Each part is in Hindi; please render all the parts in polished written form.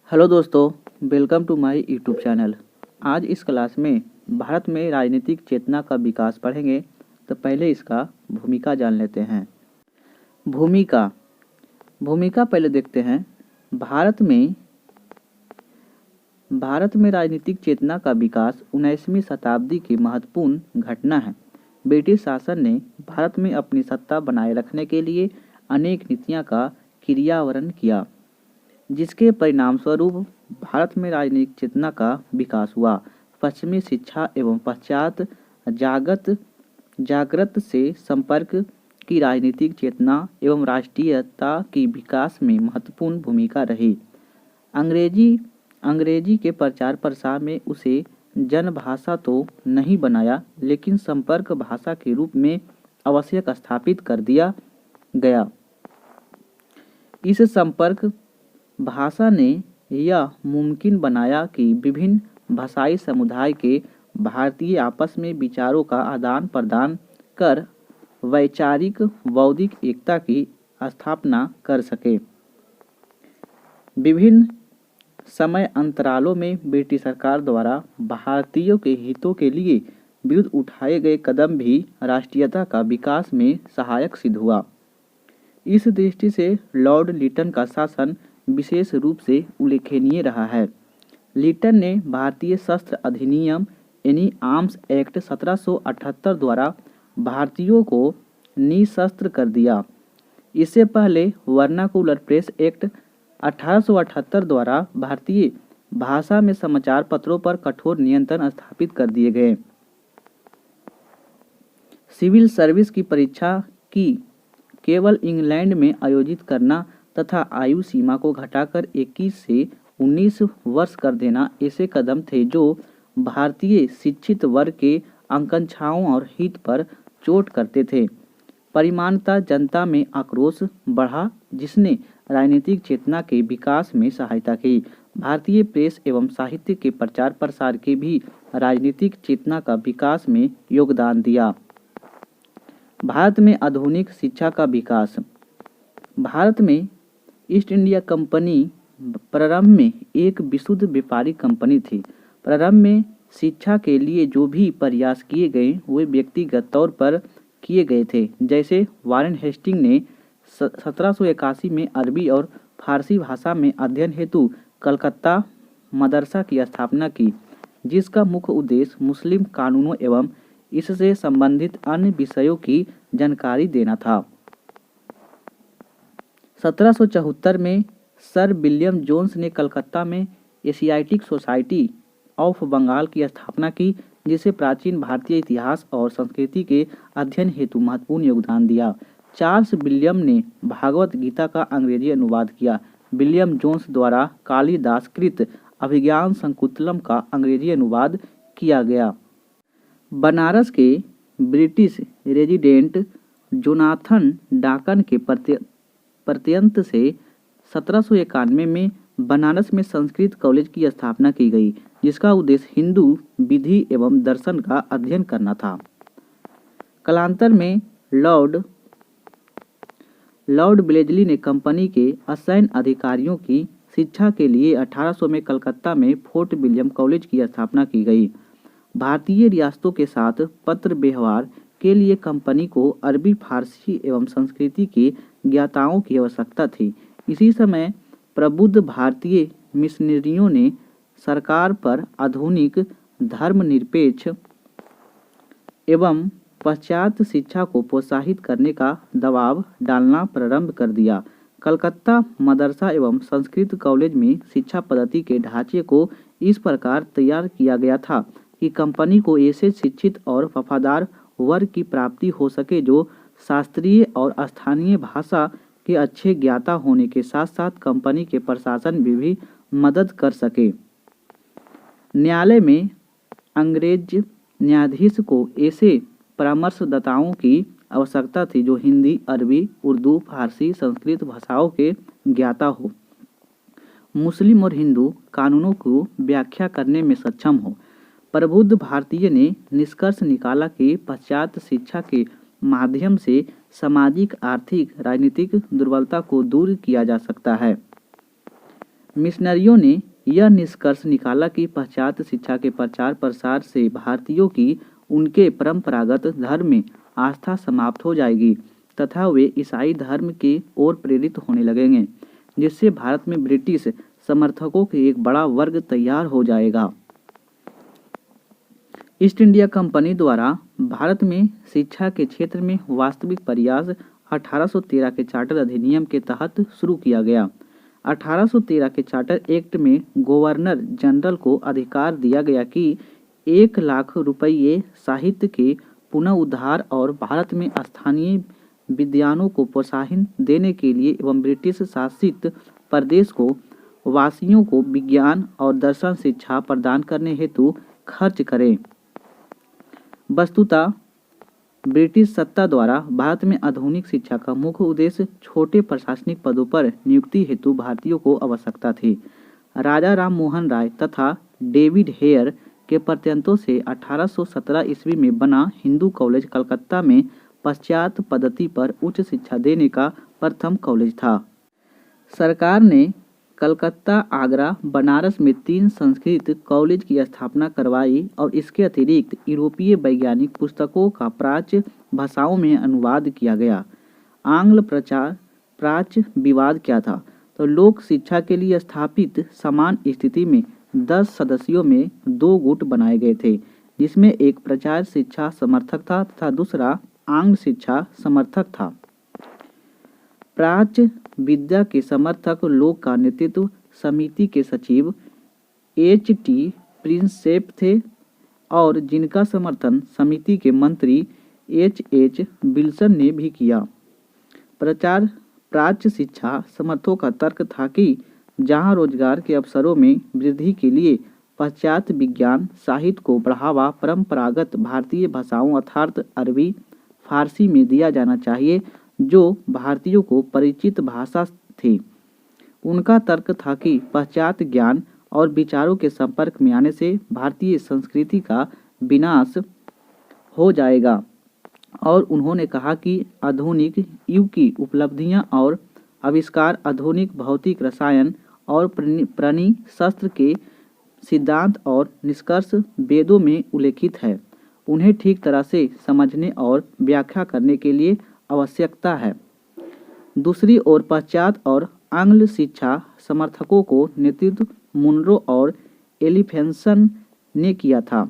हेलो दोस्तों, welcome to my YouTube channel. आज इस क्लास में भारत में राजनीतिक चेतना का विकास पढ़ेंगे। तो पहले इसका भूमिका जान लेते हैं। भूमिका भूमिका पहले देखते हैं। भारत में राजनीतिक चेतना का विकास 19वीं शताब्दी की महत्वपूर्ण घटना है। ब्रिटिश शासन ने भारत में अपनी सत्ता बनाए रखने के लिए अनेक नीतियां का क्रियान्वयन किया, जिसके परिणामस्वरूप भारत में राजनीतिक चेतना का विकास हुआ। पश्चिमी शिक्षा एवं पश्चात जागृत से संपर्क की राजनीतिक चेतना एवं राष्ट्रीयता की विकास में महत्वपूर्ण भूमिका रही। अंग्रेजी के प्रचार प्रसार में उसे जनभाषा तो नहीं बनाया, लेकिन संपर्क भाषा के रूप में आवश्यक स्थापित कर दिया गया। इस संपर्क भाषा ने यह मुमकिन बनाया कि विभिन्न भाषाई समुदाय के भारतीय आपस में विचारों का आदान प्रदान कर वैचारिक बौद्धिक एकता की स्थापना कर सके। विभिन्न समय अंतरालों में ब्रिटिश सरकार द्वारा भारतीयों के हितों के लिए विरुद्ध उठाए गए कदम भी राष्ट्रीयता का विकास में सहायक सिद्ध हुआ। इस दृष्टि से लॉर्ड लिटन का शासन विशेष रूप से उल्लेखनीय रहा है। लिटन ने भारतीय शस्त्र अधिनियम यानी आर्म्स एक्ट 1778 द्वारा भारतीयों को निशस्त्र कर दिया। इससे पहले वर्नाकुलर प्रेस एक्ट 1878 द्वारा भारतीय भाषा में समाचार पत्रों पर कठोर नियंत्रण स्थापित कर दिए गए। सिविल सर्विस की परीक्षा की केवल इंग्लैंड में आयोजित करना तथा आयु सीमा को घटाकर 21 से 19 वर्ष कर देना ऐसे कदम थे जो भारतीय शिक्षित वर्ग के आकांक्षाओं और हित पर चोट करते थे। परिमाणतः जनता में आक्रोश बढ़ा, जिसने राजनीतिक चेतना के विकास में सहायता की। भारतीय प्रेस एवं साहित्य के प्रचार प्रसार के भी राजनीतिक चेतना का विकास में योगदान दिया। भारत में आधुनिक शिक्षा का विकास। भारत में ईस्ट इंडिया कंपनी प्रारंभ में एक विशुद्ध व्यापारिक कंपनी थी। प्रारंभ में शिक्षा के लिए जो भी प्रयास किए गए वे व्यक्तिगत तौर पर किए गए थे। जैसे वारेन हेस्टिंग ने 1781 में अरबी और फारसी भाषा में अध्ययन हेतु कलकत्ता मदरसा की स्थापना की, जिसका मुख्य उद्देश्य मुस्लिम कानूनों एवं इससे संबंधित अन्य विषयों की जानकारी देना था। 1774 में सर विलियम जोन्स ने कलकत्ता में एशियाटिक सोसाइटी ऑफ बंगाल की स्थापना की, जिसे प्राचीन भारतीय इतिहास और संस्कृति के अध्ययन हेतु महत्वपूर्ण योगदान दिया। चार्ल्स विलियम ने भागवत गीता का अंग्रेजी अनुवाद किया। विलियम जोन्स द्वारा कालिदास कृत अभिज्ञान संकुतलम का अंग्रेजी अनुवाद किया गया। बनारस के ब्रिटिश रेजिडेंट जोनाथन डाकन के प्रत्यंत से 1791 में बनारस में संस्कृत कॉलेज की स्थापना की गई, जिसका उद्देश्य हिंदू विधि एवं दर्शन का अध्ययन करना था। कालांतर में लॉर्ड ब्लेजली ने कंपनी के असैन्य अधिकारियों की शिक्षा के लिए 1800 में कलकत्ता में फोर्ट विलियम कॉलेज की स्थापना की गई। भारतीय रियासतों के साथ पत्र व्यवहार के लिए कंपनी को अरबी, फारसी एवं संस्कृति के ज्ञाताओं की आवश्यकता थी। इसी समय प्रबुद्ध भारतीय मिशनरियों ने सरकार पर आधुनिक धर्मनिरपेक्ष एवं पाश्चात्य शिक्षा को प्रोत्साहित करने का दबाव डालना प्रारंभ कर दिया। कलकत्ता मदरसा एवं संस्कृत कॉलेज में शिक्षा पद्धति के ढांचे को इस प्रकार तैयार किया गया था कि कंपनी को ऐसे शिक्षित और वफादार वर्ग की प्राप्ति हो सके जो शास्त्रीय और स्थानीय भाषा के अच्छे ज्ञाता होने के साथ साथ कंपनी के प्रशासन में भी मदद कर सके। न्यायालय में अंग्रेज न्यायाधीश को ऐसे परामर्शदाताओं की आवश्यकता थी जो हिंदी, अरबी, उर्दू, फारसी, संस्कृत भाषाओं के ज्ञाता हो, मुस्लिम और हिंदू कानूनों को व्याख्या करने में सक्षम हो। प्रबुद्ध भारतीय ने निष्कर्ष निकाला कि पाश्चात्य शिक्षा के माध्यम से सामाजिक, आर्थिक, राजनीतिक दुर्बलता को दूर किया जा सकता है। मिशनरियों ने यह निष्कर्ष निकाला कि पाश्चात्य शिक्षा के प्रचार प्रसार से भारतीयों की उनके परंपरागत धर्म में आस्था समाप्त हो जाएगी तथा वे ईसाई धर्म की ओर प्रेरित होने लगेंगे, जिससे भारत में ब्रिटिश समर्थकों के एक बड़ा वर्ग तैयार हो जाएगा। ईस्ट इंडिया कंपनी द्वारा भारत में शिक्षा के क्षेत्र में वास्तविक प्रयास 1813 के चार्टर अधिनियम के तहत शुरू किया गया। 1813 के चार्टर एक्ट में गवर्नर जनरल को अधिकार दिया गया कि 1 लाख रुपये साहित्य के पुनः उद्धार और भारत में स्थानीय विद्वानों को प्रोत्साहन देने के लिए एवं ब्रिटिश शासित प्रदेश को वासियों को विज्ञान और दर्शन शिक्षा प्रदान करने हेतु खर्च करें। वस्तुतः ब्रिटिश सत्ता द्वारा भारत में आधुनिक शिक्षा का मुख्य उद्देश्य छोटे प्रशासनिक पदों पर नियुक्ति हेतु भारतीयों को आवश्यकता थी। राजा राम मोहन राय तथा डेविड हेयर के प्रयत्नों से 1817 ईस्वी में बना हिंदू कॉलेज कलकत्ता में पाश्चात्य पद्धति पर उच्च शिक्षा देने का प्रथम कॉलेज था। सरकार ने कलकत्ता, आगरा, बनारस में 3 संस्कृत कॉलेज की स्थापना करवाई और इसके अतिरिक्त यूरोपीय वैज्ञानिक पुस्तकों का प्राच्य भाषाओं में अनुवाद किया गया। आंग्ल प्राच्य विवाद क्या था? तो लोक शिक्षा के लिए स्थापित समान स्थिति में 10 सदस्यों में 2 गुट बनाए गए थे, जिसमें एक प्राच्य शिक्षा समर्थक था तथा दूसरा आंग्ल शिक्षा समर्थक था। प्राच्य विद्या के समर्थक लोग का नेतृत्व समिति के सचिव H.T. प्रिंसेप थे और जिनका समर्थन समिति के मंत्री H.H. विल्सन ने भी किया। प्राच्य शिक्षा समर्थकों का तर्क था कि जहां रोजगार के अवसरों में वृद्धि के लिए पाश्चात्य विज्ञान साहित्य को बढ़ावा परंपरागत भारतीय भाषाओं अर्थात अरबी, फारसी में दिया जाना चाहिए, जो भारतीयों को परिचित भाषा थी। उनका तर्क था कि पाश्चात्य ज्ञान और विचारों के संपर्क में आने से भारतीय संस्कृति का विनाश हो जाएगा और उन्होंने कहा कि आधुनिक युग की उपलब्धियां और आविष्कार आधुनिक भौतिक रसायन और प्राणी शास्त्र के सिद्धांत और निष्कर्ष वेदों में उल्लेखित है, उन्हें ठीक तरह से समझने और व्याख्या करने के लिए आवश्यकता है। दूसरी ओर पाश्चात्य और आंग्ल शिक्षा समर्थकों को नेतृत्व मुनरो और एलिफेंसन ने किया था।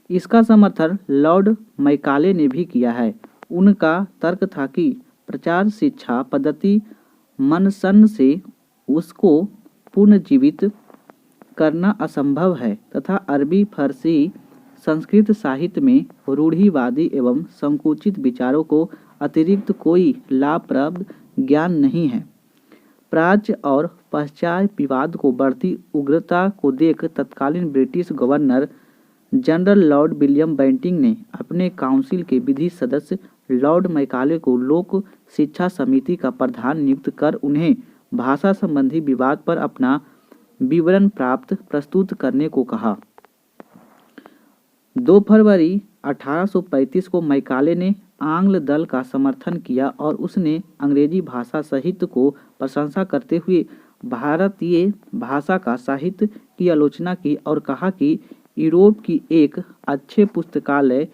इसका समर्थन लॉर्ड मैकाले ने भी किया है। उनका तर्क था कि प्रचार शिक्षा पद्धति मनसन से उसको पुनर्जीवित करना असंभव है तथा अरबी, फारसी, संस्कृत साहित्य में रूढ़िवादी एवं संकुचित विचारों को अतिरिक्त कोई लाभप्रद ज्ञान नहीं है। प्राच्य और पाश्चात्य विवाद को बढ़ती उग्रता को देख तत्कालीन British governor general Lord William Bentinck ने अपने काउंसिल के विधि सदस्य लॉर्ड मैकाले को लोक शिक्षा समिति का प्रधान नियुक्त कर उन्हें भाषा संबंधी विवाद पर अपना विवरण प्रस्तुत करने को कहा। 2 फरवरी 1835 को मैकाले ने आंग्ल दल का समर्थन किया और उसने अंग्रेजी भाषा साहित्य को प्रशंसा करते हुए भारतीय भाषा का साहित्य की आलोचना की और कहा कि यूरोप की एक अच्छे पुस्तकालय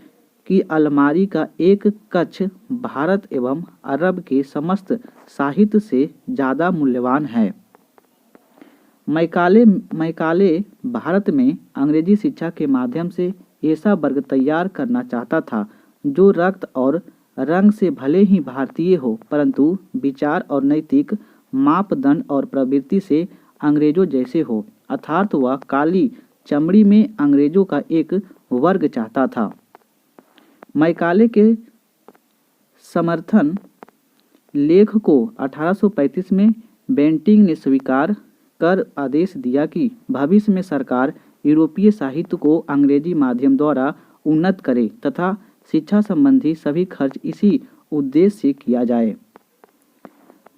की अलमारी का एक कक्ष भारत एवं अरब के समस्त साहित्य से ज़्यादा मूल्यवान है। मैकाले भारत में अंग्रेजी शिक्षा के माध्यम से ऐसा वर्ग तैयार करना चाहता था जो रक्त और रंग से भले ही भारतीय हो परंतु विचार और नैतिक मापदंड और प्रवृत्ति से अंग्रेजों जैसे हो, अर्थात वह काली चमड़ी में अंग्रेजों का एक वर्ग चाहता था। मैकाले के समर्थन लेख को 1835 में बेंटिंग ने स्वीकार कर आदेश दिया कि भविष्य में सरकार यूरोपीय साहित्य को अंग्रेजी माध्यम द्वारा उन्नत करे तथा शिक्षा संबंधी सभी खर्च इसी उद्देश्य से किया जाए।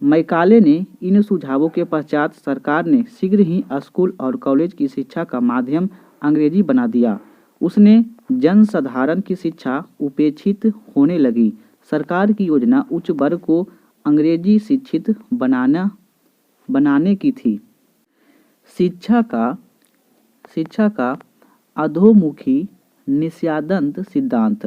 मैकाले ने इन सुझावों के पश्चात सरकार ने शीघ्र ही स्कूल और कॉलेज की शिक्षा का माध्यम अंग्रेजी बना दिया। उसने जनसाधारण की शिक्षा उपेक्षित होने लगी। सरकार की योजना उच्च वर्ग को अंग्रेजी शिक्षित बनाने की थी। शिक्षा का अधोमुखी निस्यादंत सिद्धांत।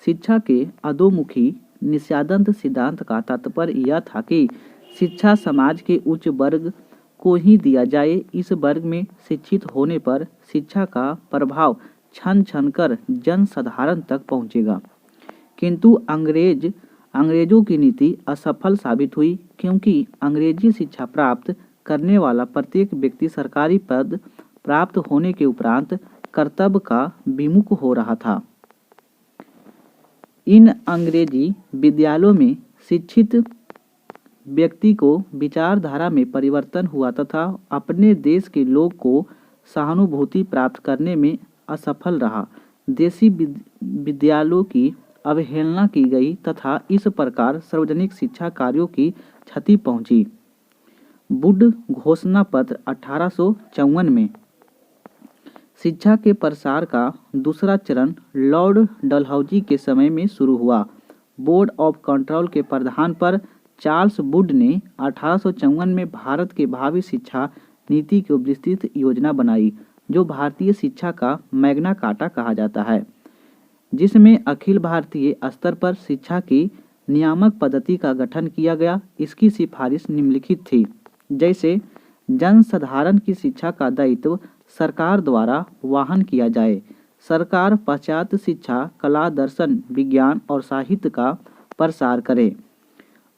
शिक्षा के अधोमुखी निस्यादंत सिद्धांत का तात्पर्य यह था कि शिक्षा समाज के उच्च वर्ग को ही दिया जाए। इस वर्ग में शिक्षित होने पर शिक्षा का प्रभाव छन छन कर जन साधारण तक पहुंचेगा। किंतु अंग्रेजों की नीति असफल साबित हुई, क्योंकि अंग्रेजी शिक्षा प्राप्त करने वाला प्रत्येक व्यक्ति सरकारी पद प्राप्त होने के उपरांत कर्तव्य का विमुख हो रहा था। इन अंग्रेजी विद्यालयों में शिक्षित व्यक्ति को विचारधारा में परिवर्तन हुआ तथा अपने देश के लोग को सहानुभूति प्राप्त करने में असफल रहा। देशी विद्यालयों की अवहेलना की गई तथा इस प्रकार सार्वजनिक शिक्षा कार्यों की क्षति पहुंची। वुड घोषणा पत्र 1854 में शिक्षा के प्रसार का दूसरा चरण लॉर्ड डलहौजी के समय में शुरू हुआ। बोर्ड ऑफ कंट्रोल के प्रधान पर चार्ल्स वुड ने 1854 में भारत के भावी शिक्षा नीति की विस्तृत योजना बनाई, जो भारतीय शिक्षा का मैग्ना कार्टा कहा जाता है, जिसमें अखिल भारतीय स्तर पर शिक्षा की नियामक पद्धति का गठन किया गया। इसकी सिफारिश निम्नलिखित थी, जैसे जनसाधारण की शिक्षा का दायित्व सरकार द्वारा वहन किया जाए। सरकार पाश्चात्य शिक्षा, कला, दर्शन, विज्ञान और साहित्य का प्रसार करे।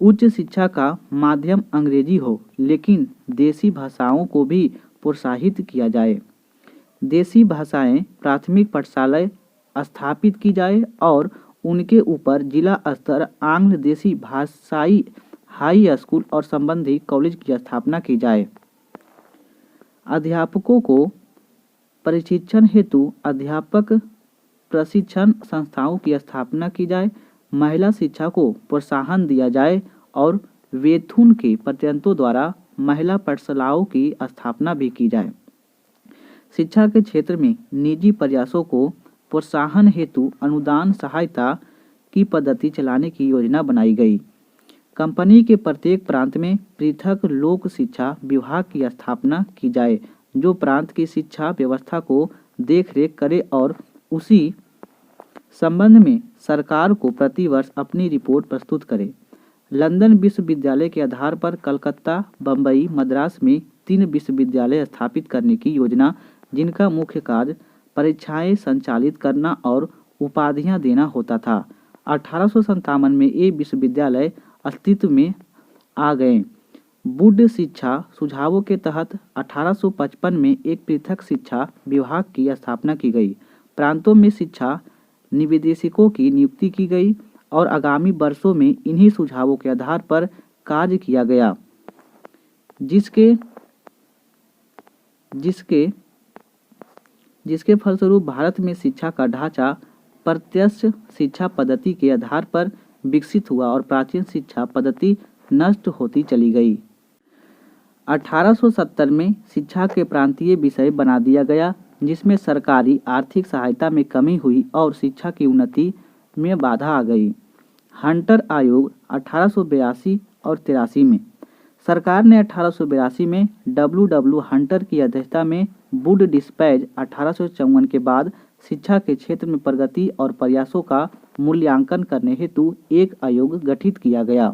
उच्च शिक्षा का माध्यम अंग्रेजी हो, लेकिन देसी भाषाओं को भी प्रोत्साहित किया जाए। देसी भाषाएं प्राथमिक पाठशालाएं स्थापित की जाए और उनके ऊपर जिला स्तर आंग्ल देशी भाषाई हाई स्कूल और संबंधी कॉलेज की स्थापना की जाए। अध्यापकों को प्रशिक्षण हेतु अध्यापक प्रशिक्षण संस्थाओं की स्थापना की जाए। महिला शिक्षा को प्रोत्साहन दिया जाए और वेथुन के पर्यटकों द्वारा महिला पाठशालाओं की स्थापना भी की जाए। शिक्षा के क्षेत्र में निजी प्रयासों को प्रोत्साहन हेतु अनुदान सहायता की पद्धति चलाने की योजना बनाई गई। कंपनी के प्रत्येक प्रांत में पृथक लोक शिक्षा विभाग की स्थापना की जाए, जो प्रांत की शिक्षा व्यवस्था को देखरेख करे और उसी संबंध में सरकार को प्रतिवर्ष अपनी रिपोर्ट प्रस्तुत करे। लंदन विश्वविद्यालय के आधार पर कलकत्ता, बम्बई, मद्रास में 3 विश्वविद्यालय स्थापित करने की योजना, जिनका मुख्य कार्य परीक्षाएं संचालित करना और उपाधियां देना होता था। 1857 में ये विश्वविद्यालय अस्तित्व में आ गए। वुड शिक्षा सुझावों के तहत 1855 में एक पृथक शिक्षा विभाग की स्थापना की गई। प्रांतों में शिक्षा निदेशकों की नियुक्ति की गई और आगामी वर्षों में इन्हीं सुझावों के आधार पर कार्य किया गया, जिसके फलस्वरूप भारत में शिक्षा का ढांचा प्रत्यक्ष शिक्षा पद्धति के आधार पर विकसित हुआ और प्राचीन शिक्षा पद्धति नष्ट होती चली गई। 1870 में शिक्षा के प्रांतीय विषय बना दिया गया, जिसमें सरकारी आर्थिक सहायता में कमी हुई और शिक्षा की उन्नति में बाधा आ गई। हंटर आयोग 1882 और 83 में सरकार ने 1882 में W. हंटर की अध्यक्षता में वुड डिस्पैच 1854 के बाद शिक्षा के क्षेत्र में प्रगति और प्रयासों का मूल्यांकन करने हेतु एक आयोग गठित किया गया।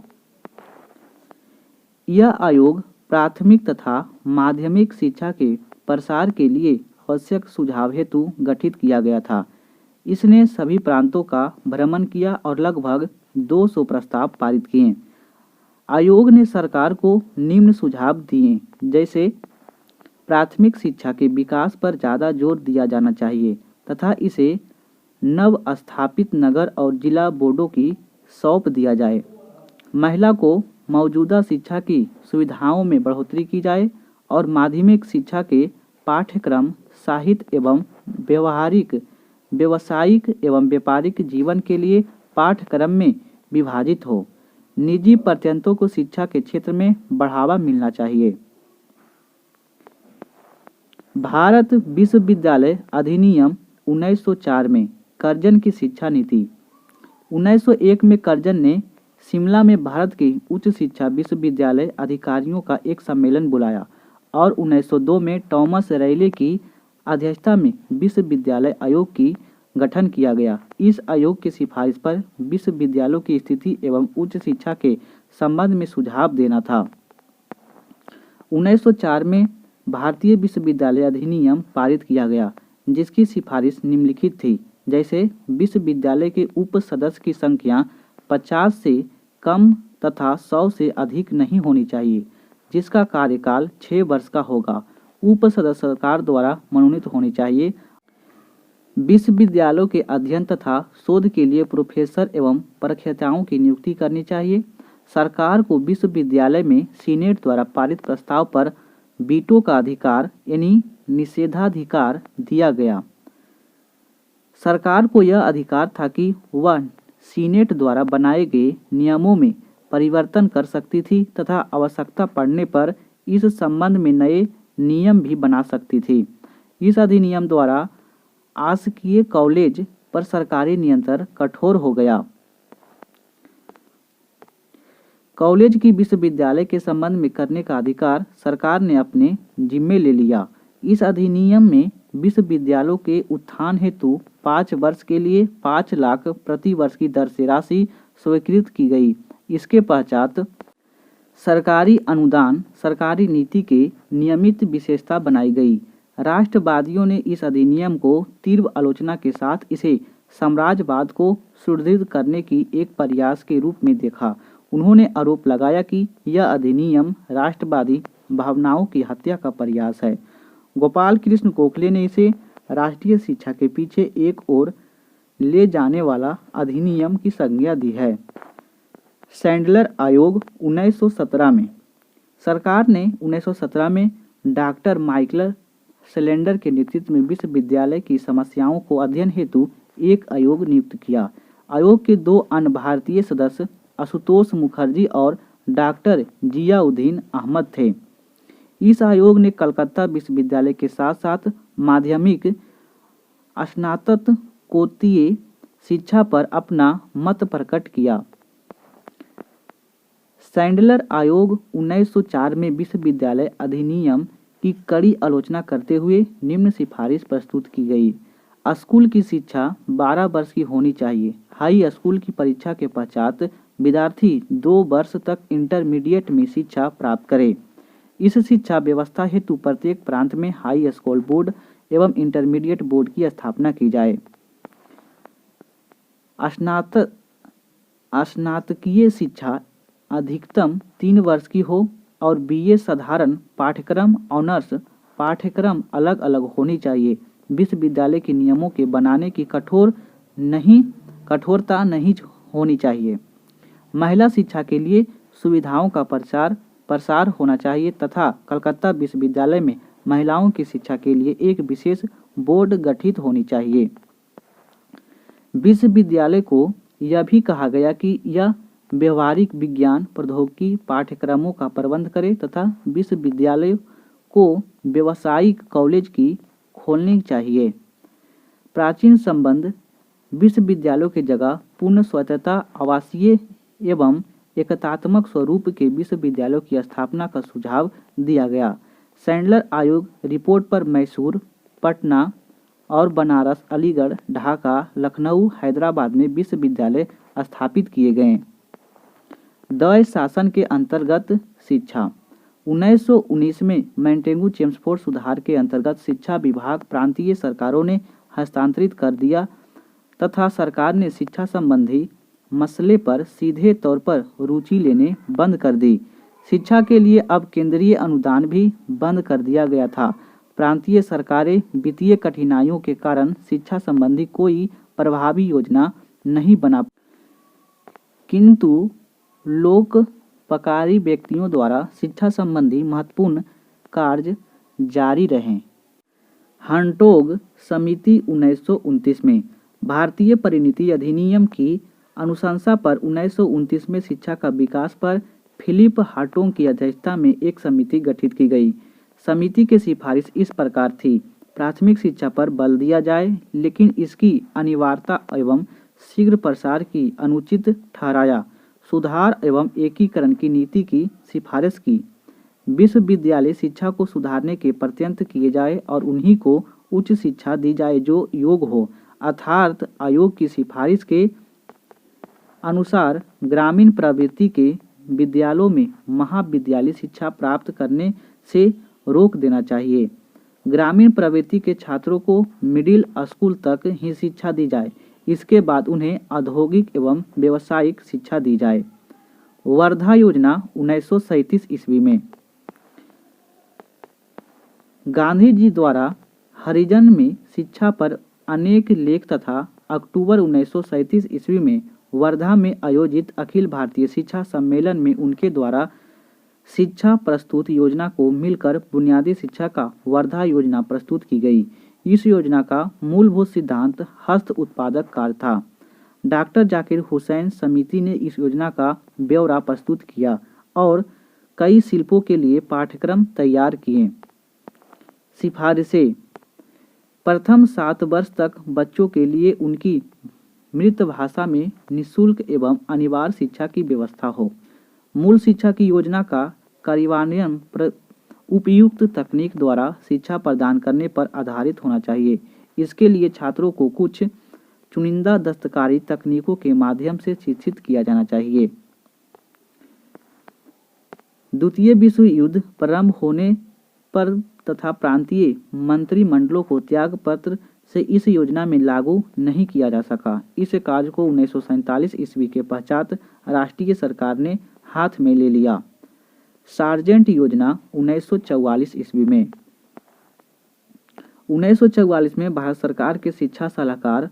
यह आयोग प्राथमिक तथा माध्यमिक शिक्षा के प्रसार के लिए आवश्यक सुझाव हेतु गठित किया गया था। इसने सभी प्रांतों का भ्रमण किया और लगभग 200 प्रस्ताव पारित किए। आयोग ने सरकार को निम्न सुझाव दिए, जैसे प्राथमिक शिक्षा के विकास पर ज़्यादा जोर दिया जाना चाहिए तथा इसे नव स्थापित नगर और जिला बोर्डों की सौंप दिया जाए। महिला को मौजूदा शिक्षा की सुविधाओं में बढ़ोतरी की जाए और माध्यमिक शिक्षा के पाठ्यक्रम साहित्य एवं व्यावसायिक एवं व्यापारिक जीवन के लिए पाठ्यक्रम में विभाजित हो। निजी प्रत्यंतों को शिक्षा के क्षेत्र में बढ़ावा मिलना चाहिए। भारत विश्वविद्यालय अधिनियम 1904 में कर्जन की शिक्षा नीति। 1901 में कर्जन ने शिमला में भारत के उच्च शिक्षा विश्वविद्यालय अधिकारियों का एक सम्मेलन बुलाया और 1902 में टॉमस रेले की अध्यक्षता में विश्वविद्यालय आयोग की गठन किया गया। इस आयोग की सिफारिश पर विश्वविद्यालयों की स्थिति एवं उच्च शिक्षा के संबंध में सुझाव देना था। 1904 में भारतीय विश्वविद्यालय अधिनियम पारित किया गया, जिसकी सिफारिश निम्नलिखित थी, जैसे विश्वविद्यालय के उप सदस्य की संख्या 50 से कम तथा 100 से अधिक नहीं होनी चाहिए, जिसका कार्यकाल 6 वर्ष का होगा। उप सदस्य सरकार द्वारा मनोनीत होनी चाहिए। विश्वविद्यालयों के अध्ययन तथा शोध के लिए प्रोफेसर एवं प्रख्याताओं की नियुक्ति करनी चाहिए। सरकार को विश्वविद्यालय में सीनेट द्वारा पारित प्रस्ताव पर वीटो का अधिकार यानी निषेधाधिकार दिया गया। सरकार को यह अधिकार था कि वह सीनेट द्वारा बनाए गए नियमों में परिवर्तन कर सकती थी तथा आवश्यकता पड़ने पर इस संबंध में नए नियम भी बना सकती थी। इस अधिनियम द्वारा आवासीय कॉलेज पर सरकारी नियंत्रण कठोर हो गया। कॉलेज की विश्वविद्यालय के संबंध में करने का अधिकार सरकार ने अपने जिम्मे ले लिया। इस अधिनियम में विश्वविद्यालयों के उत्थान हेतु 5 वर्ष के लिए 5 लाख प्रति वर्ष की दर से राशि स्वीकृत की गई। इसके पश्चात सरकारी अनुदान सरकारी नीति के नियमित विशेषता बनाई गई। राष्ट्रवादियों ने इस अधिनियम को तीव्र आलोचना के साथ इसे साम्राज्यवाद को सुदृढ़ करने की एक प्रयास के रूप में देखा। उन्होंने आरोप लगाया कि यह अधिनियम राष्ट्रवादी भावनाओं की हत्या का प्रयास है। गोपाल कृष्ण गोखले ने इसे राष्ट्रीय शिक्षा के पीछे एक ओर ले जाने वाला अधिनियम की संज्ञा दी है। सैंडलर आयोग 1917 में सरकार ने 1917 में डॉक्टर माइकल सैंडलर के नेतृत्व में विश्वविद्यालय की समस्याओं को अध्ययन हेतु एक आयोग नियुक्त किया। आयोग के 2 अन्य भारतीय सदस्य आशुतोष मुखर्जी और डॉक्टर जियाउद्दीन अहमद थे। इस आयोग ने कलकत्ता विश्वविद्यालय के साथ साथ माध्यमिक स्नातकोत्तरीय शिक्षा पर अपना मत प्रकट किया। सैंडलर आयोग 1904 में विश्वविद्यालय अधिनियम की कड़ी आलोचना करते हुए निम्न सिफारिश प्रस्तुत की गई। स्कूल की शिक्षा 12 वर्ष की होनी चाहिए। हाई स्कूल की परीक्षा के पश्चात विद्यार्थी 2 वर्ष तक इंटरमीडिएट में शिक्षा प्राप्त करे। इस शिक्षा व्यवस्था हेतु प्रत्येक प्रांत में हाई स्कूल बोर्ड एवं इंटरमीडिएट बोर्ड की स्थापना की जाए। स्नातकीय शिक्षा अधिकतम 3 वर्ष की हो और बीए साधारण पाठ्यक्रम ऑनर्स पाठ्यक्रम अलग अलग होनी चाहिए। विश्वविद्यालय के नियमों के बनाने की कठोरता नहीं होनी चाहिए। महिला शिक्षा के लिए सुविधाओं का प्रसार होना चाहिए तथा कलकत्ता विश्वविद्यालय में महिलाओं की शिक्षा के लिए एक विशेष बोर्ड गठित होनी चाहिए। विश्वविद्यालय को यह भी कहा गया कि यह व्यवहारिक विज्ञान प्रौद्योगिकी पाठ्यक्रमों का प्रबंध करे तथा विश्वविद्यालय को व्यावसायिक कॉलेज की खोलनी चाहिए। प्राचीन संबंध विश्वविद्यालयों की जगह पूर्ण स्वायत्तता आवासीय एवं एकात्मक स्वरूप के विश्वविद्यालयों की स्थापना का सुझाव दिया गया। सैंडलर आयोग रिपोर्ट पर मैसूर, पटना और बनारस, अलीगढ़, ढाका, लखनऊ, हैदराबाद में विश्वविद्यालय स्थापित किए गए। द्वय शासन के अंतर्गत शिक्षा 1919 में मैंटेगू चेम्सफोर्ड सुधार के अंतर्गत शिक्षा विभाग प्रांतीय सरकारों ने हस्तांतरित कर दिया तथा सरकार ने शिक्षा संबंधी मसले पर सीधे तौर पर रुचि लेने बंद कर दी। शिक्षा के लिए अब केंद्रीय अनुदान भी बंद कर दिया गया था। प्रांतीय सरकारें वित्तीय कठिनाइयों के कारण शिक्षा संबंधी कोई प्रभावी योजना नहीं बना, किंतु लोकपकारी व्यक्तियों द्वारा शिक्षा संबंधी महत्वपूर्ण कार्य जारी रहे। हंटोग समिति 1929 में भारतीय परिणति अधिनियम की अनुशंसा पर 1929 में शिक्षा का विकास पर फिलिप हार्टोग की अध्यक्षता में एक समिति गठित की गई। समिति की सिफारिश इस प्रकार थी: प्राथमिक शिक्षा पर बल दिया जाए, लेकिन इसकी अनिवार्यता एवं शीघ्र प्रसार की अनुचित ठहराया। सुधार एवं एकीकरण की नीति की सिफारिश की। विश्वविद्यालय शिक्षा को सुधारने के प्रयत्न किए जाए और उन्हीं को उच्च शिक्षा दी जाए जो योग्य हो, अर्थात आयोग की सिफारिश के अनुसार ग्रामीण प्रवृत्ति के विद्यालयों में महाविद्यालय शिक्षा प्राप्त करने से रोक देना चाहिए। ग्रामीण प्रवृत्ति के छात्रों को मिडिल स्कूल तक ही शिक्षा दी जाए, इसके बाद उन्हें औद्योगिक एवं व्यावसायिक शिक्षा दी जाए। वर्धा योजना 1937 ईस्वी में गांधी जी द्वारा हरिजन में शिक्षा पर अनेक लेख तथा अक्टूबर 1937 ईस्वी में वर्धा में आयोजित अखिल भारतीय शिक्षा सम्मेलन में उनके द्वारा शिक्षा प्रस्तुत योजना को मिलकर बुनियादी शिक्षा का वर्धा योजना प्रस्तुत की गई। इस योजना का मूलभूत सिद्धांत हस्त उत्पादक कार्य था। डॉक्टर जाकिर हुसैन समिति ने इस योजना का ब्यौरा प्रस्तुत किया और कई शिल्पों के लिए पाठ्यक्रम तैयार किए। सिफारिशें: प्रथम 7 वर्ष तक बच्चों के लिए उनकी मृत भाषा में निःशुल्क एवं अनिवार्य शिक्षा की व्यवस्था हो। मूल शिक्षा की योजना का कार्यान्वयन उपयुक्त तकनीक द्वारा शिक्षा प्रदान करने पर आधारित होना चाहिए। इसके लिए छात्रों को कुछ चुनिंदा दस्तकारी तकनीकों के माध्यम से शिक्षित किया जाना चाहिए। द्वितीय विश्व युद्ध प्रारंभ होने पर तथा प्रांतीय मंत्रिमंडलों को त्याग पत्र से इस योजना में लागू नहीं किया जा सका। इस कार्य को 1947 ईस्वी के पश्चात राष्ट्रीय सरकार ने हाथ में ले लिया। सार्जेंट योजना 1944 ईस्वी में 1944 में भारत सरकार के शिक्षा सलाहकार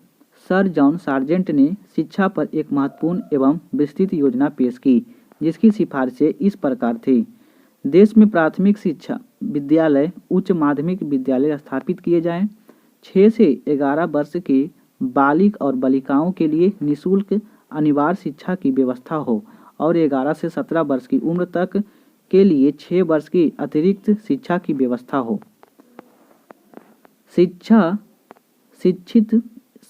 सर जॉन सार्जेंट ने शिक्षा पर एक महत्वपूर्ण एवं विस्तृत योजना पेश की, जिसकी सिफारिशें इस प्रकार थी। देश में प्राथमिक शिक्षा विद्यालय, उच्च माध्यमिक विद्यालय स्थापित किए जाएं। 6 से 11 वर्ष के बालिक और बालिकाओं के लिए निःशुल्क अनिवार्य शिक्षा की व्यवस्था हो और 11 से 17 वर्ष की उम्र तक के लिए 6 वर्ष की अतिरिक्त शिक्षा की व्यवस्था हो। शिक्षित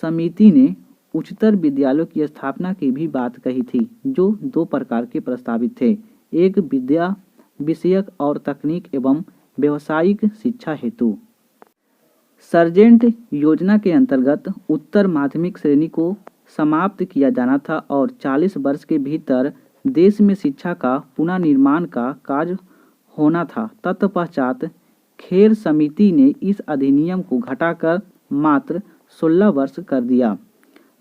समिति ने उच्चतर विद्यालयों की स्थापना की भी बात कही थी, जो 2 प्रकार के प्रस्तावित थे, एक विद्या विषयक और तकनीक एवं व्यावसायिक शिक्षा हेतु। सार्जेंट योजना के अंतर्गत उत्तर माध्यमिक श्रेणी को समाप्त किया जाना था और 40 वर्ष के भीतर देश में शिक्षा का पुनः निर्माण का कार्य होना था। तत्पश्चात खेर समिति ने इस अधिनियम को घटाकर मात्र 16 वर्ष कर दिया।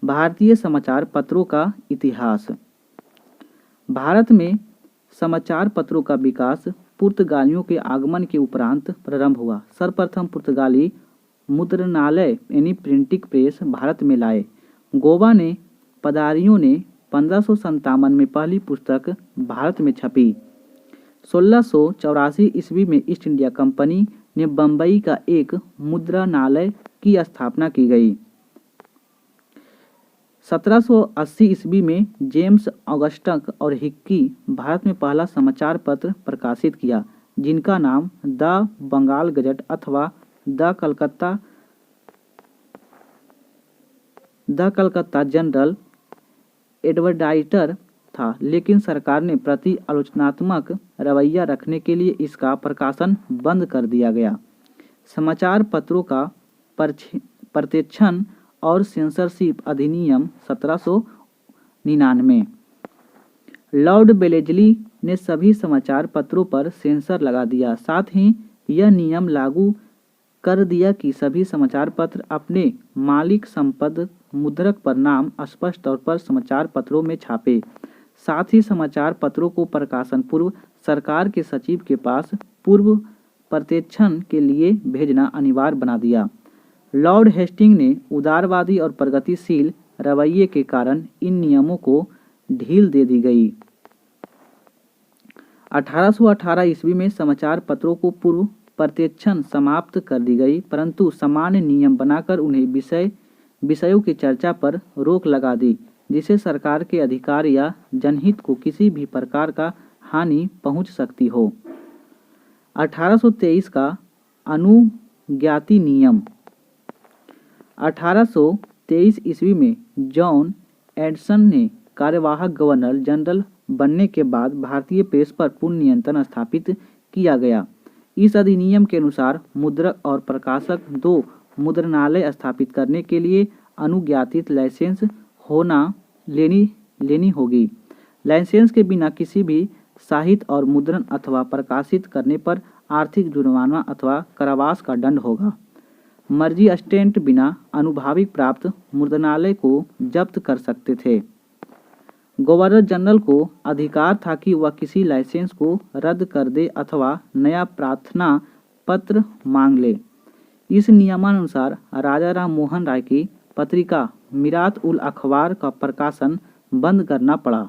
भारतीय समाचार पत्रों का इतिहास। भारत में समाचार पत्रों का विकास पुर्तगालियों के आगमन के उपरांत प्रारंभ हुआ। सर्वप्रथम पुर्तगाली मुद्रणालय यानी प्रिंटिंग प्रेस भारत में लाए। गोवा ने पदारियों ने 1557 में पहली पुस्तक भारत में छपी। 1684 ईस्वी में ईस्ट इंडिया कंपनी ने बम्बई का एक मुद्रणालय की स्थापना की गई। 1780 ईस्वी में जेम्स ऑगस्टस और हिक्की भारत में पहला समाचार पत्र प्रकाशित किया, जिनका नाम द बंगाल गजट अथवा द कलकत्ता जनरल एडवर्टाइजर था, लेकिन सरकार ने प्रति आलोचनात्मक रवैया रखने के लिए इसका प्रकाशन बंद कर दिया गया। समाचार पत्रों का प्रत्यक्षण और सेंसरशिप अधिनियम 1799। लॉर्ड बेलेजली ने सभी समाचार पत्रों पर सेंसर लगा दिया। साथ ही यह नियम लागू कर दिया कि सभी समाचार पत्र अपने मालिक संपद मुद्रक पर नाम स्पष्ट तौर पर समाचार पत्रों में छापे। साथ ही समाचार पत्रों को प्रकाशन पूर्व सरकार के सचिव के पास पूर्व प्रत्यक्षण के लिए भेजना अनिवार्य बना दिया। लॉर्ड हेस्टिंग ने उदारवादी और प्रगतिशील रवैये के कारण इन नियमों को ढील दे दी गई। 1818 ईस्वी में समाचार पत्रों को पूर्व प्रत्यक्षण समाप्त कर दी गई, परंतु सामान्य नियम बनाकर उन्हें विषयों की चर्चा पर रोक लगा दी, जिससे सरकार के अधिकार या जनहित को किसी भी प्रकार का हानि पहुंच सकती हो। 1823 का अनुज्ञाति नियम। 1823 ईस्वी में जॉन एडिसन ने कार्यवाहक गवर्नर जनरल बनने के बाद भारतीय प्रेस पर पूर्ण नियंत्रण स्थापित किया गया। इस अधिनियम के अनुसार मुद्रक और प्रकाशक दो मुद्रणालय स्थापित करने के लिए अनुज्ञातित लाइसेंस लेनी होगी। लाइसेंस के बिना किसी भी साहित्य और मुद्रण अथवा प्रकाशित करने पर आर्थिक जुर्माना अथवा कारावास का दंड होगा। मर्जिस्ट्रेट बिना अनुभाविक प्राप्त मुद्रणालय को जब्त कर सकते थे। गवर्नर जनरल को अधिकार था कि वह किसी लाइसेंस को रद्द कर दे अथवा नया प्रार्थना पत्र मांग ले। इस नियमानुसार राजा राम मोहन राय की पत्रिका मीरात उल अखबार का प्रकाशन बंद करना पड़ा।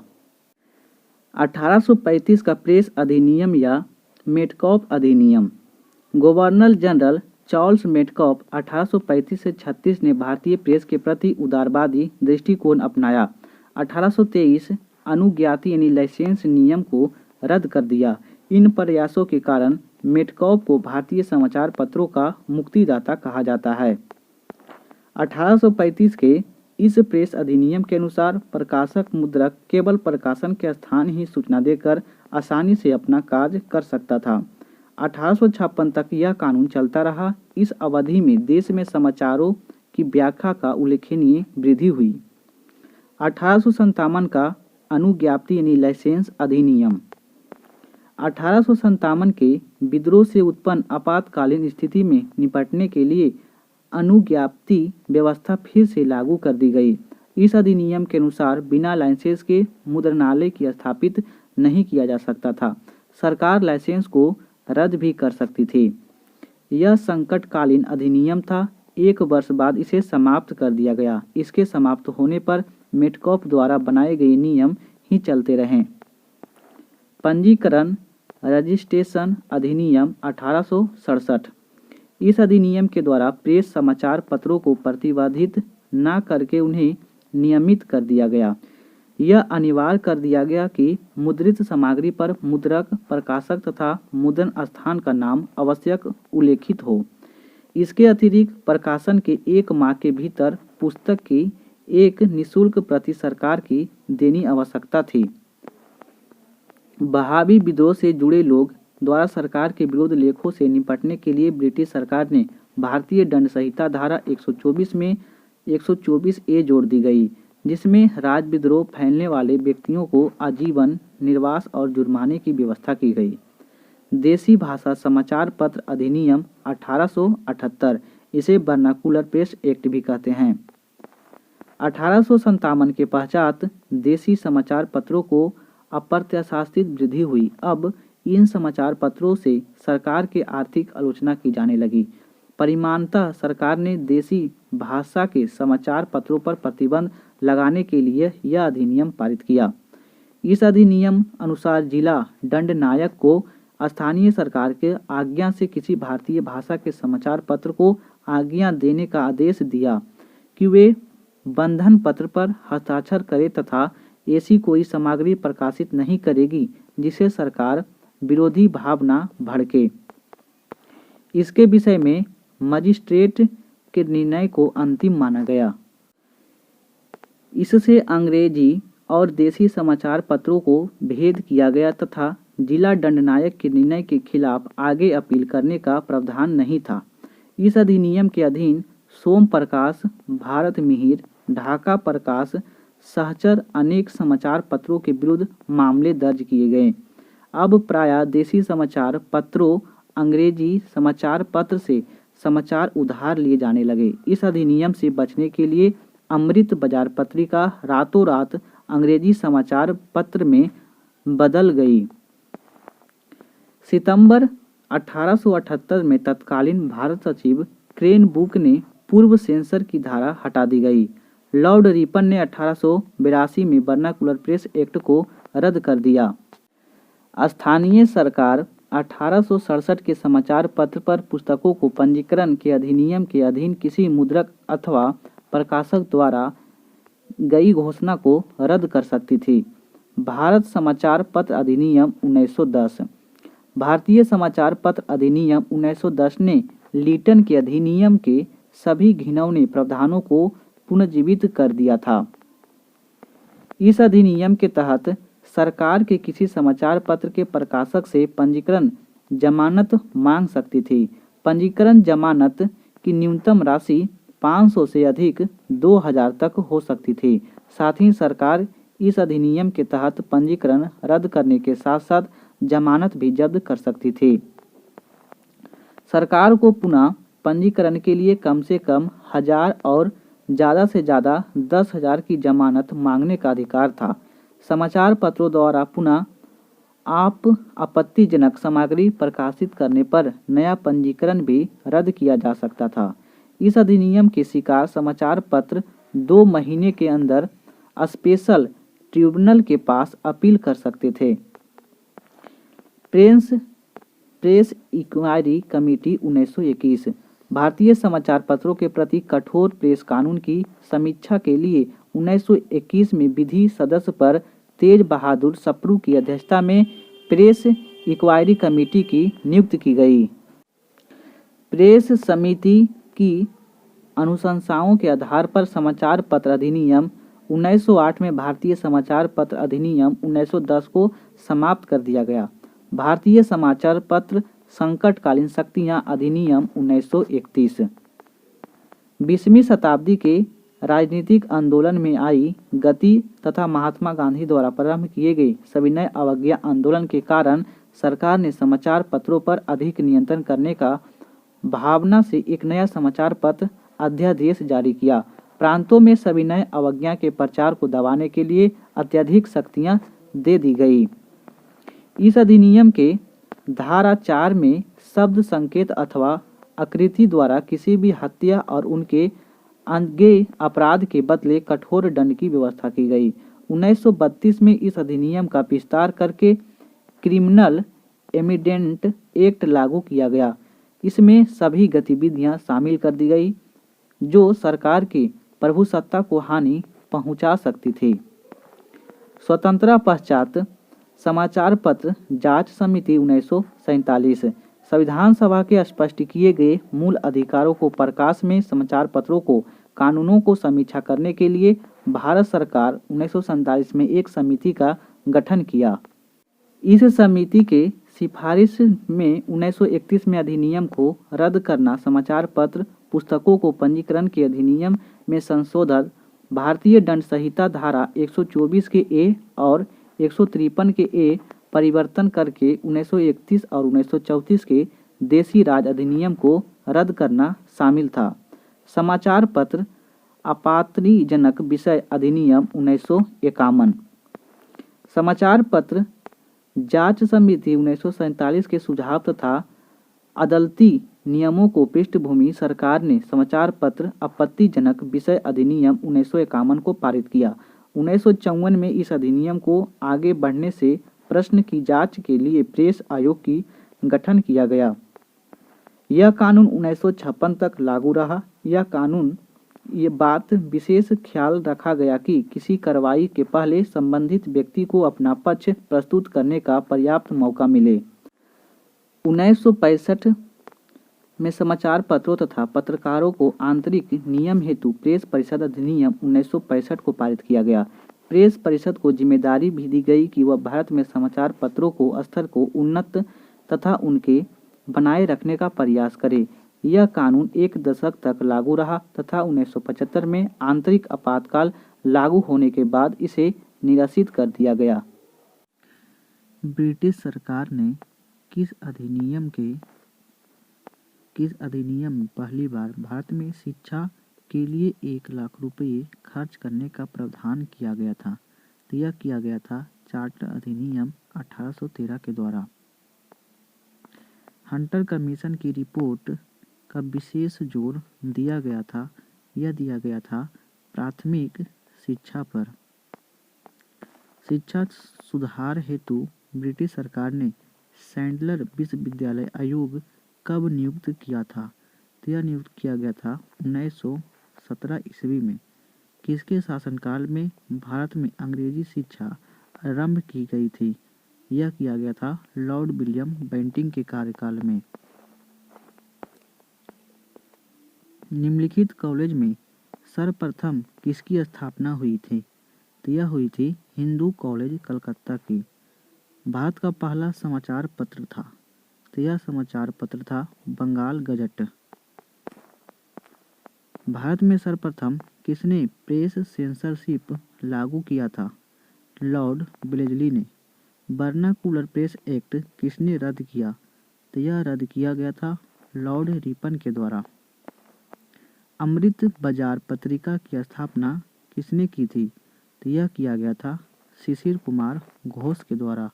1835 का प्रेस अधिनियम या मेटकॉप अधिनियम। गवर्नर जनरल चार्ल्स मेटकॉप 1835 से 36 ने भारतीय प्रेस के प्रति उदारवादी दृष्टिकोण अपनाया। 1823 अनुज्ञाति यानी लाइसेंस नियम को रद्द कर दिया। इन प्रयासों के कारण मेटकॉप को भारतीय समाचार पत्रों का मुक्तिदाता कहा जाता है। 1835 के इस प्रेस अधिनियम के अनुसार प्रकाशक मुद्रक केवल प्रकाशन के स्थान ही सूचना देकर आसानी से अपना कार्य कर सकता था। 1856 तक यह कानून चलता रहा। इस अवधि में देश में समाचारों की व्याख्या का उल्लेखनीय वृद्धि हुई। 1857 का अनुज्ञाप्ति यानी लाइसेंस अधिनियम। 1857 के विद्रोह से उत्पन्न आपातकालीन स्थिति में निपटने के लिए अनुज्ञाप्ति व्यवस्था फिर से लागू कर दी गई। इस अधिनियम के अनुसार बिना लाइसेंस के मुद्रणालय की स्थापित नहीं किया जा सकता था। सरकार लाइसेंस को रद्द भी कर सकती थी। यह संकटकालीन अधिनियम था। 1 वर्ष बाद इसे समाप्त कर दिया गया। इसके समाप्त होने पर मेटकॉप द्वारा बनाए गए नियम ही चलते रहे। पंजीकरण रजिस्ट्रेशन अधिनियम 1867। इस अधिनियम के द्वारा प्रेस समाचार पत्रों को प्रतिबंधित न करके उन्हें नियमित कर दिया गया। यह अनिवार्य कर दिया गया कि मुद्रित सामग्री पर मुद्रक, प्रकाशक तथा मुद्रण स्थान का नाम आवश्यक उल्लेखित हो। इसके अतिरिक्त प्रकाशन के 1 माह के भीतर पुस्तक की एक निःशुल्क प्रति सरकार की देनी आवश्यकता थी। बहावी विद्रोह से जुड़े लोग द्वारा सरकार के विरोध लेखों से निपटने के लिए ब्रिटिश सरकार ने भारतीय दंड संहिता धारा 124 में 124A जोड़ दी गई, जिसमें राजविद्रोह फैलने वाले व्यक्तियों को आजीवन निर्वास और जुर्माने की व्यवस्था की गई। देसी भाषा समाचार पत्र अधिनियम 1878, इसे वर्नाकुलर प्रेस एक्ट भी कहते हैं। 1857 के पश्चात देसी समाचार पत्रों को अप्रत्याशित वृद्धि हुई। अब इन समाचार पत्रों से सरकार के आर्थिक आलोचना की जाने लगी। परिणामतः सरकार ने देसी भाषा के समाचार पत्रों पर प्रतिबंध लगाने के लिए यह अधिनियम पारित किया। इस अधिनियम अनुसार जिला दंडनायक को स्थानीय सरकार के आज्ञा से किसी भारतीय भाषा के समाचार पत्र को आज्ञा देने का आदेश दिया कि वे बंधन पत्र पर हस्ताक्षर करे तथा ऐसी कोई सामग्री प्रकाशित नहीं करेगी जिसे सरकार विरोधी भावना भड़के। इसके विषय में मजिस्ट्रेट के निर्णय को अंतिम माना गया। इससे अंग्रेजी और देसी समाचार पत्रों को भेद किया गया तथा जिला दंडनायक के निर्णय के खिलाफ आगे अपील करने का प्रावधान नहीं था। इस अधिनियम के अधीन सोम प्रकाश, भारत मिहिर, ढाका प्रकाश, सहचर अनेक समाचार पत्रों के विरुद्ध मामले दर्ज किए गए। अब प्रायः देसी समाचार पत्रों अंग्रेजी समाचार पत्र से समाचार उधार लिए जाने लगे। इस अधिनियम से बचने के लिए अमृत बाजार पत्रिका रातों रात अंग्रेजी समाचार पत्र में बदल गई। सितंबर 1878 में तत्कालीन भारत सचिव क्रेन बुक ने पूर्व सेंसर की धारा हटा दी गई। लॉर्ड रिपन ने 1882 में वर्नाकुलर प्रेस एक्ट को रद्द कर दिया। स्थानीय सरकार 1867 के समाचार पत्र पर पुस्तकों को पंजीकरण के अधिनियम के अधीन किसी मुद्रक अथवा प्रकाशक द्वारा गई घोषणा को रद्द कर सकती थी। भारत समाचार पत्र अधिनियम 1910। भारतीय समाचार पत्र अधिनियम 1910 ने लीटन के अधिनियम के सभी घिनौने प्रावधानों को पुनर्जीवित कर दिया था। इस अधिनियम के तहत सरकार के किसी समाचार पत्र के प्रकाशक से पंजीकरण जमानत मांग सकती थी। पंजीकरण जमानत की न्यूनतम राशि 500 से अधिक 2000 तक हो सकती थी। साथ ही सरकार इस अधिनियम के तहत पंजीकरण रद्द करने के साथ साथ जमानत भी जब्त कर सकती थी। सरकार को पुनः पंजीकरण के लिए कम से कम 1000 और ज़्यादा से ज़्यादा 10,000 की जमानत मांगने का अधिकार था। समाचार पत्रों द्वारा पुनः आपत्तिजनक सामग्री प्रकाशित करने पर नया पंजीकरण भी रद्द किया जा सकता था। इस अधिनियम के शिकार समाचार पत्र 2 महीने के अंदर स्पेशल ट्रिब्यूनल के पास अपील कर सकते थे। प्रेस इंक्वायरी कमेटी 1921 भारतीय समाचार पत्रों के प्रति कठोर प्रेस कानून की समीक्षा के लिए 1921 में विधि सदस्य पर तेज बहादुर सप्रू की अध्यक्षता में प्रेस इंक्वायरी कमेटी की नियुक्ति की गई। प्रेस समिति की अनुशंसाओं के आधार पर समाचार पत्र अधिनियम 1908 में भारतीय समाचार पत्र अधिनियम 1910 को समाप्त कर दिया गया। भारतीय समाचार पत्र संकटकालीन शक्तियां अधिनियम 1931 20वीं शताब्दी के राजनीतिक आंदोलन में आई गति तथा महात्मा गांधी द्वारा प्रारंभ किए गए सविनय अवज्ञा आंदोलन के कारण सरकार ने समाचार पत्रों पर अधिक नियंत्रण करने का भावना से एक नया समाचार पत्र अध्यादेश जारी किया। प्रांतों में सविनय अवज्ञा के प्रचार को दबाने के लिए अत्यधिक शक्तियां दे दी गई। इस अधिनियम के धारा 4 में शब्द संकेत अथवा आकृति द्वारा किसी भी हत्या और उनके आगे अपराध के बदले कठोर दंड की व्यवस्था की गई। 1932 में इस अधिनियम का विस्तार करके क्रिमिनल एमिडेंट एक्ट लागू किया गया। इसमें सभी गतिविधियां शामिल कर दी गई जो सरकार की प्रभुसत्ता को हानि पहुंचा सकती थी। स्वतंत्रता पश्चात समाचार पत्र जांच समिति 1947 संविधान सभा के स्पष्ट किए गए मूल अधिकारों को प्रकाश में समाचार पत्रों को कानूनों को समीक्षा करने के लिए भारत सरकार 1947 में एक समिति का गठन किया। इस समिति के सिफारिश में 1931 में अधिनियम को रद्द करना, समाचार पत्र पुस्तकों को पंजीकरण के अधिनियम में संशोधन, भारतीय दंड संहिता धारा 124 के ए और 153 के ए परिवर्तन करके 1931 और 1934 के देशी राज अधिनियम को रद्द करना शामिल था। समाचार पत्र आपत्तिजनक विषय अधिनियम 1951 समाचार पत्र जांच समिति 1947 के सुझाव तथा अदालती नियमों को पृष्ठभूमि सरकार ने समाचार पत्र आपत्तिजनक विषय अधिनियम 1951 को पारित किया। 1954 में इस अधिनियम को आगे बढ़ने से प्रश्न की जांच के लिए प्रेस आयोग की गठन किया गया। यह कानून 1956 तक लागू रहा। यह कानून ये बात विशेष ख्याल रखा गया कि किसी कार्रवाई के पहले संबंधित व्यक्ति को अपना पक्ष प्रस्तुत करने का पर्याप्त मौका मिले। 1965 में समाचार पत्रों तथा पत्रकारों को आंतरिक नियम हेतु प्रेस परिषद अधिनियम 1965 को पारित किया गया। प्रेस परिषद को जिम्मेदारी भी दी गई कि वह भारत में समाचार पत्रों को स्तर को उन्नत तथा उनके बनाए रखने का प्रयास करे। यह कानून एक दशक तक लागू रहा तथा 1975 में आंतरिक आपातकाल लागू होने के बाद इसे निरसित कर दिया गया। ब्रिटिश सरकार ने किस अधिनियम में पहली बार भारत में शिक्षा के लिए 1 लाख रुपये खर्च करने का प्रावधान किया गया था? तो यह किया गया था चार्टर अधिनियम 1813 के द्वारा। हंटर कमीशन की रिपोर्ट का विशेष जोर दिया गया था। यह दिया गया था प्राथमिक शिक्षा पर। शिक्षा सुधार हेतु ब्रिटिश सरकार ने सैंडलर विश्वविद्यालय आयोग कब नियुक्त किया था? तो यह नियुक्त किया गया था 1917 ईस्वी में। किसके शासनकाल में भारत में अंग्रेजी शिक्षा आरंभ की गई थी? यह किया गया था लॉर्ड विलियम बेंटिंक के कार्यकाल में। निम्नलिखित कॉलेज में सर्वप्रथम किसकी स्थापना हुई थी? तो यह हुई थी हिंदू कॉलेज कलकत्ता की। भारत का पहला समाचार पत्र था। तो यह समाचार पत्र था बंगाल गजट। भारत में सर्वप्रथम किसने प्रेस सेंसरशिप लागू किया था? लॉर्ड ब्लेजली ने। वर्नाकुलर प्रेस एक्ट किसने रद्द किया? तो यह रद्द किया गया था लॉर्ड रिपन के द्वारा। अमृत बाजार पत्रिका की स्थापना किसने की थी? तो यह किया गया था शिशिर कुमार घोष के द्वारा।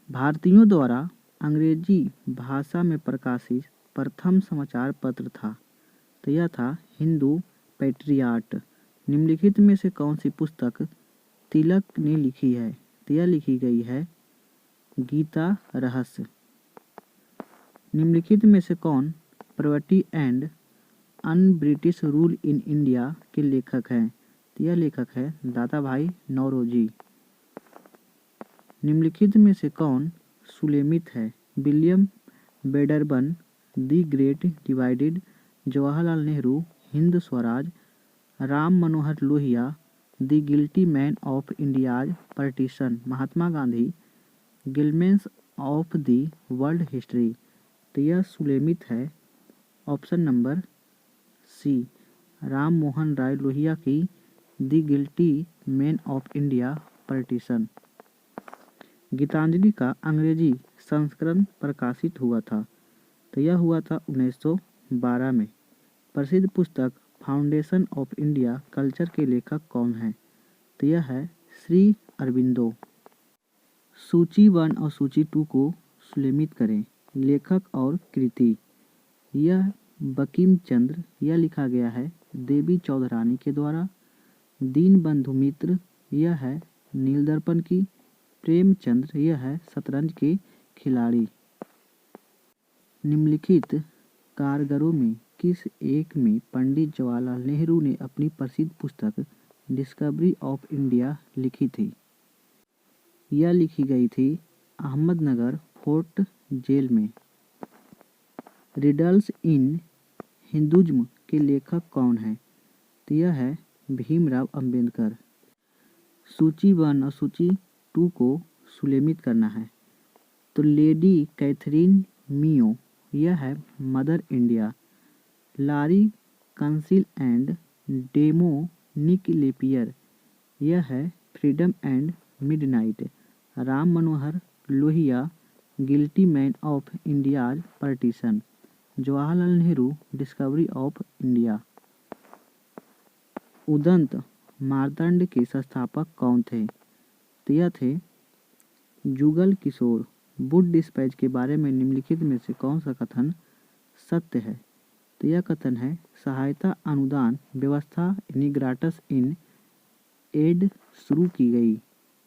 भारतीयों द्वारा अंग्रेजी भाषा में प्रकाशित प्रथम समाचार पत्र था, तो यह था हिंदू पैट्रियाट। निम्नलिखित में से कौन सी पुस्तक तिलक ने लिखी है? तो यह लिखी गई है गीता रहस्य। निम्नलिखित में से कौन property and un British rule in India के लेखक हैं? तो यह लेखक है दादा भाई नौरोजी। निम्नलिखित में से कौन सुलेमित है? William Wedderburn, the great divided, Jawaharlal Nehru, Hind Swaraj, Ram Manohar Lohia, the guilty man of India's partition, Mahatma Gandhi, glimpses of the world history. तो यह सुलेमित है, option number C, Ram Mohan Rai Lohia की the guilty man of India partition. Gitanjali का अंग्रेजी संस्करण प्रकाशित हुआ था, तो यह हुआ था 1912 में। प्रसिद्ध पुस्तक फाउंडेशन ऑफ इंडिया कल्चर के लेखक कौन हैं? तो यह है श्री अरबिंदो। सूची 1 और सूची 2 को सुलेमित करें। लेखक और कृति, यह बंकिम चंद्र, यह लिखा गया है देवी चौधरानी के द्वारा। दीनबंधु मित्र, यह है नीलदर्पण की। प्रेमचंद्र, यह है शतरंज के खिलाड़ी। निम्नलिखित कारगरों में किस एक में पंडित जवाहरलाल नेहरू ने अपनी प्रसिद्ध पुस्तक डिस्कवरी ऑफ इंडिया लिखी थी? यह लिखी गई थी अहमदनगर फोर्ट जेल में। रिडल्स इन हिंदुज्म के लेखक कौन हैं? तो यह है भीमराव अंबेडकर। सूची 1 और सूची 2 को सुलेमित करना है। तो लेडी कैथरीन मियो, यह है Mother India. Larry Collins and Dominique Lapierre, यह है freedom and midnight. Ram Manohar Lohia, guilty man of India's partition. Jawaharlal Nehru, discovery of India. Udant Martand के संस्थापक कौन थे? तो यह थे जुगल किशोर। वुड डिस्पैच के बारे में निम्नलिखित में से कौन सा कथन सत्य है? तो यह कथन है सहायता अनुदान व्यवस्था निग्राटस इन एड शुरू की गई।